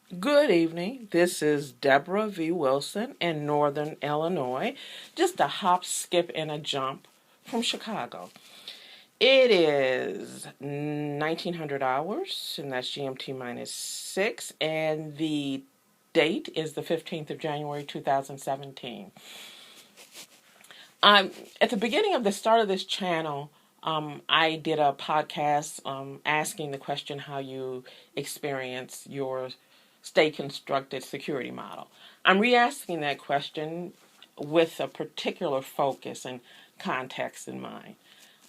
Good evening. This is Debra V. Wilson in Northern Illinois, just a hop, skip, and a jump from Chicago. It is 1900 hours, and that's GMT minus 6, and the date is the 15th of January 2017. At the beginning of the start of this channel, I did a podcast asking the question how you experience your state constructed security model. I'm re-asking that question with a particular focus and context in mind.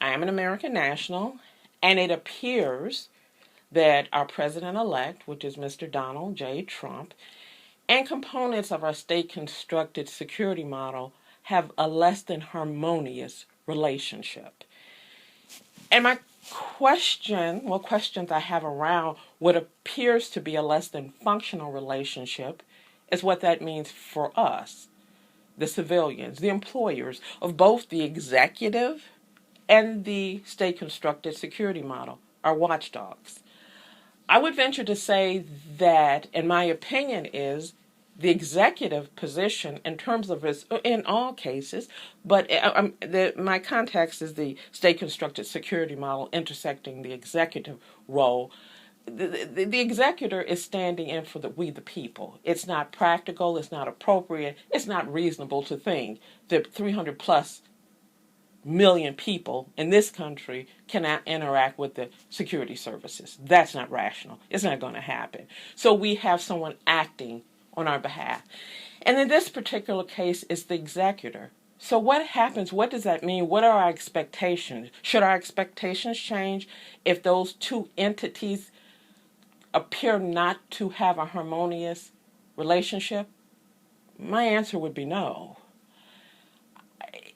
I am an American national, and it appears that our president-elect, which is Mr. Donald J. Trump, and components of our state constructed security model have a less than harmonious relationship. And my questions I have around what appears to be a less than functional relationship is what that means for us, the civilians, the employers of both the executive and the state constructed security model, our watchdogs. I would venture to say that, in my opinion, is the executive position in terms of its, in all cases, but my context is the state constructed security model intersecting the executive role. The executor is standing in for we the people. It's not practical, it's not appropriate, it's not reasonable to think that 300 plus million people in this country cannot interact with the security services. That's not rational. It's not going to happen. So we have someone acting on our behalf. And in this particular case, it's the executor. So what happens? What does that mean? What are our expectations? Should our expectations change if those two entities appear not to have a harmonious relationship? My answer would be no.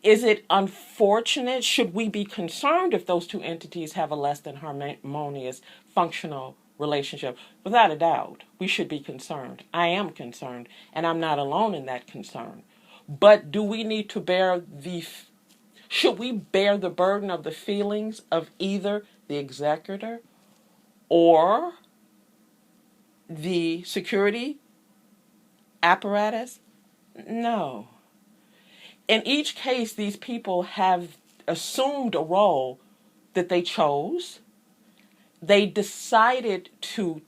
Is it unfortunate? Should we be concerned if those two entities have a less than harmonious functional relationship? Without a doubt, we should be concerned. I am concerned, and I'm not alone in that concern. But do we need to should we bear the burden of the feelings of either the executor or the security apparatus? No. In each case, these people have assumed a role that they chose. They decided to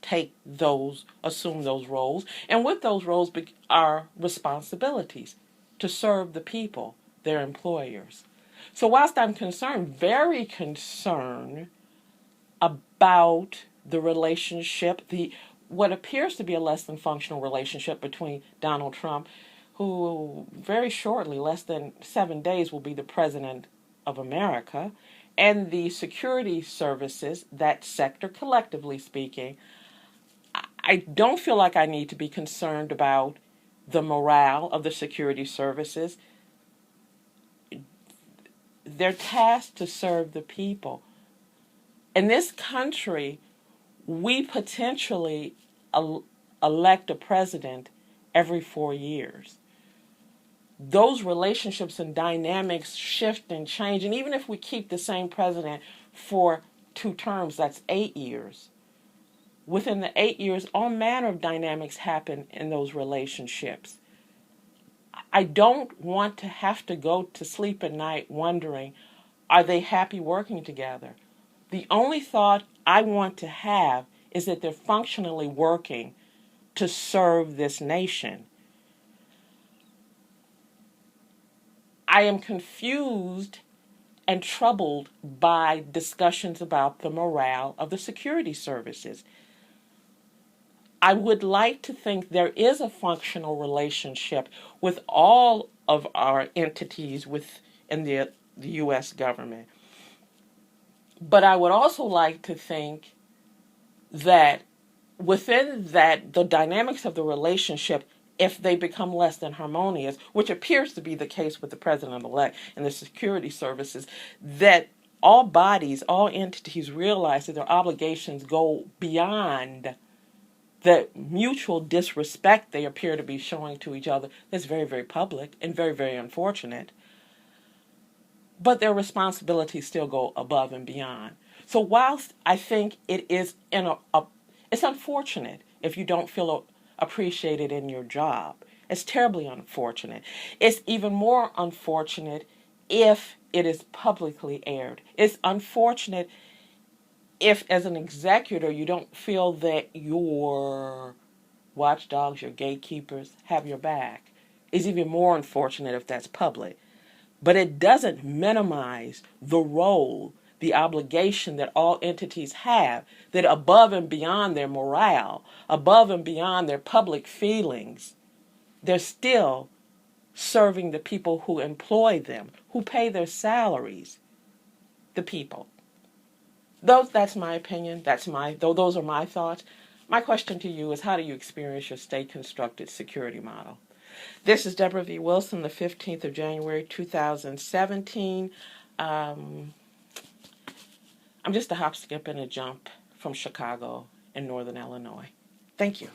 assume those roles, and with those roles are responsibilities to serve the people, their employers. So whilst I'm very concerned about the relationship, what appears to be a less than functional relationship between Donald Trump, who very shortly, less than 7 days, will be the president of America, and the security services, that sector collectively speaking, I don't feel like I need to be concerned about the morale of the security services. They're tasked to serve the people. In this country, we potentially elect a president every 4 years. Those relationships and dynamics shift and change. And even if we keep the same president for 2 terms, that's 8 years. Within the 8 years, all manner of dynamics happen in those relationships. I don't want to have to go to sleep at night wondering, are they happy working together? The only thought I want to have is that they're functionally working to serve this nation. I am confused and troubled by discussions about the morale of the security services. I would like to think there is a functional relationship with all of our entities within the U.S. government. But I would also like to think that within that, the dynamics of the relationship, if they become less than harmonious, which appears to be the case with the president-elect and the security services, that all bodies, all entities realize that their obligations go beyond the mutual disrespect they appear to be showing to each other. That's very, very public and very, very unfortunate. But their responsibilities still go above and beyond. So whilst I think it is it's unfortunate if you don't feel appreciated in your job. It's terribly unfortunate. It's even more unfortunate if it is publicly aired. It's unfortunate if, as an executor, you don't feel that your watchdogs, your gatekeepers, have your back. It's even more unfortunate if that's public. But it doesn't minimize the role, the obligation that all entities have, that above and beyond their morale, above and beyond their public feelings, they're still serving the people who employ them, who pay their salaries, the people. That's my opinion. Those are my thoughts. My question to you is, how do you experience your state-constructed security model? This is Debra V. Wilson, the 15th of January, 2017. I'm just a hop, skip, and a jump from Chicago in northern Illinois. Thank you.